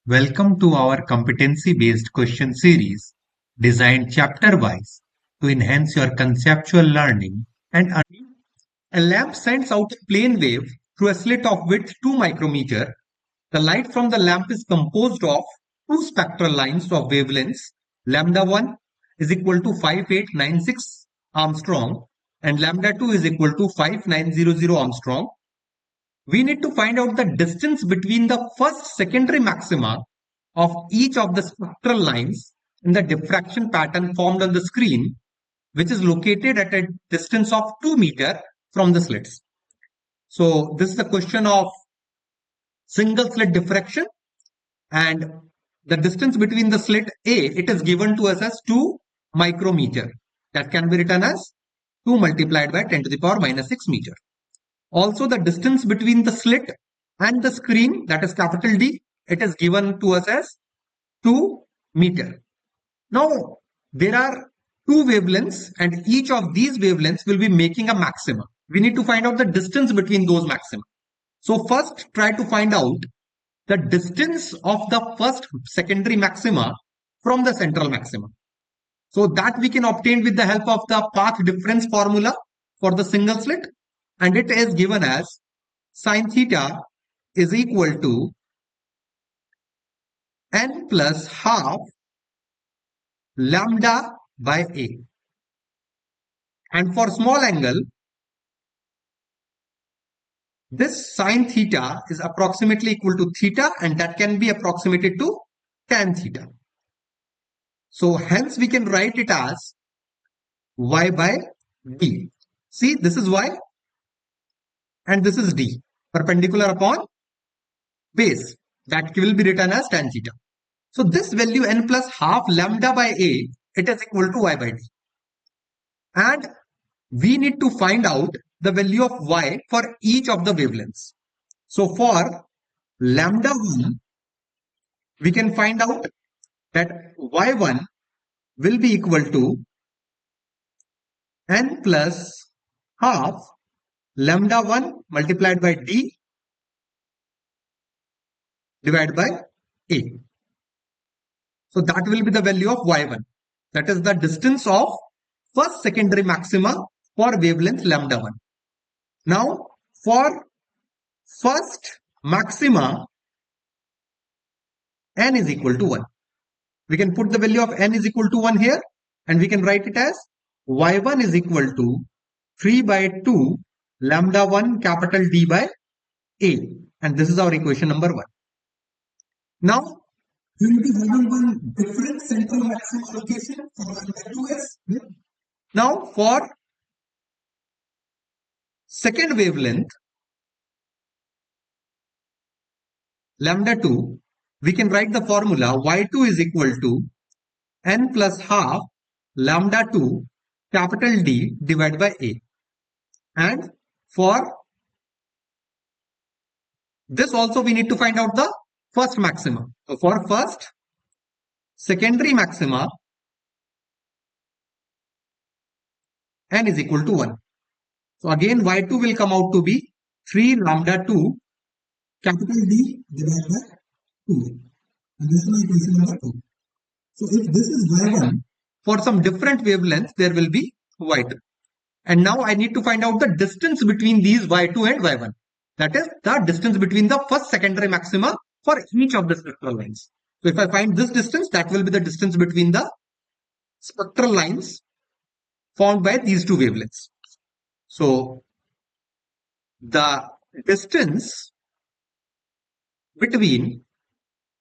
Welcome to our competency-based question series designed chapter-wise to enhance your conceptual learning and a lamp sends out a plane wave through a slit of width 2 micrometer. The light from the lamp is composed of two spectral lines of wavelengths. Lambda 1 is equal to 5896 Armstrong and lambda 2 is equal to 5900 Armstrong. We need to find out the distance between the first secondary maxima of each of the spectral lines in the diffraction pattern formed on the screen, which is located at a distance of 2 meters from the slits. So this is a question of single slit diffraction, and the distance between the slit A, it is given to us as 2 micrometer. That can be written as 2 multiplied by 10 to the power minus 6 meter. Also, the distance between the slit and the screen, that is capital D, it is given to us as 2 meter. Now, there are two wavelengths and each of these wavelengths will be making a maxima. We need to find out the distance between those maxima. So first, try to find out the distance of the first secondary maxima from the central maxima. So that we can obtain with the help of the path difference formula for the single slit. And it is given as sine theta is equal to n plus half lambda by a. And for small angle, this sine theta is approximately equal to theta, and that can be approximated to tan theta. So hence we can write it as y by d. See, this is y and this is d, perpendicular upon base. That will be written as tan theta. So this value n plus half lambda by a, it is equal to y by d. And we need to find out the value of y for each of the wavelengths. So for lambda 1, we can find out that y1 will be equal to n plus half lambda 1 multiplied by d divided by a. So that will be the value of y1. That is the distance of first secondary maxima for wavelength lambda 1. Now for first maxima, n is equal to 1. We can put the value of n is equal to 1 here, and we can write it as y1 is equal to 3 by 2 lambda 1 capital D by a. And this is our equation number 1. Now, we will be having one different central maximum location for lambda 2s. Now, for second wavelength, lambda 2, we can write the formula y2 is equal to n plus half lambda 2 capital D divided by a. And for this also we need to find out the first maxima. So for first secondary maxima, n is equal to 1. So again y2 will come out to be 3 lambda 2 capital D divided by 2. And this is my equation number 2. So if this is y1, for some different wavelengths there will be y2. And now I need to find out the distance between these y2 and y1. That is the distance between the first secondary maxima for each of the spectral lines. So if I find this distance, that will be the distance between the spectral lines formed by these two wavelengths. So the distance between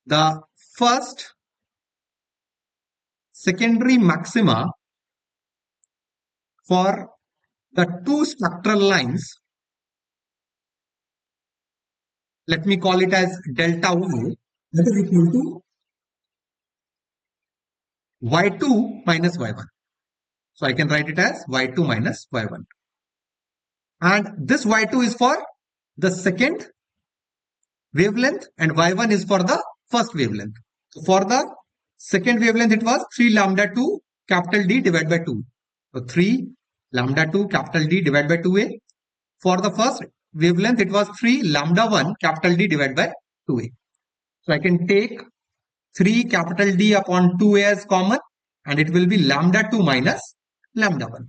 the first secondary maxima for the two spectral lines, let me call it as delta y, that is equal to y2 minus y1. So I can write it as y2 minus y1. And this y2 is for the second wavelength and y1 is for the first wavelength. So for the second wavelength, it was 3 lambda 2 capital D divided by 2. So 3 lambda 2 capital D divided by 2a. For the first wavelength, it was 3 lambda 1 capital D divided by 2a. So I can take 3 capital D upon 2A as common, and it will be lambda 2 minus lambda 1.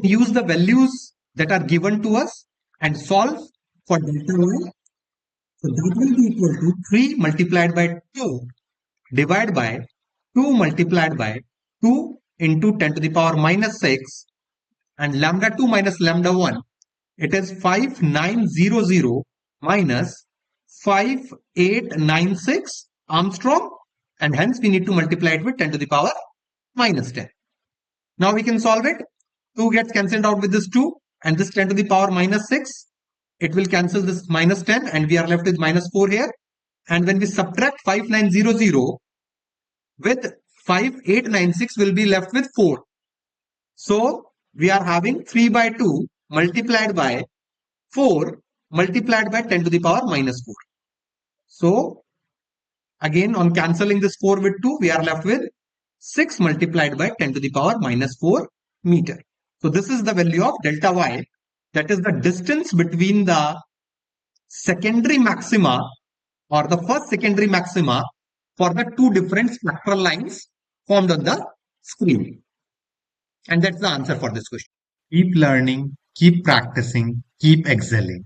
Use the values that are given to us and solve for delta y. So that will be equal to 3 multiplied by 2 divided by 2 multiplied by 2 into 10 to the power minus 6, and lambda 2 minus lambda 1. It is 5900 minus 5896 Armstrong, and hence we need to multiply it with 10 to the power minus 10. Now we can solve it. 2 gets cancelled out with this 2, and this 10 to the power minus 6. It will cancel this minus 10, and we are left with minus 4 here. And when we subtract 5900 with 5896, will be left with 4. So we are having 3 by 2 multiplied by 4 multiplied by 10 to the power minus 4. So again, on cancelling this 4 with 2, we are left with 6 multiplied by 10 to the power minus 4 meter. So this is the value of delta y. That is the distance between the secondary maxima or the first secondary maxima for the two different spectral lines formed on the screen. And that's the answer for this question. Keep learning, keep practicing, keep excelling.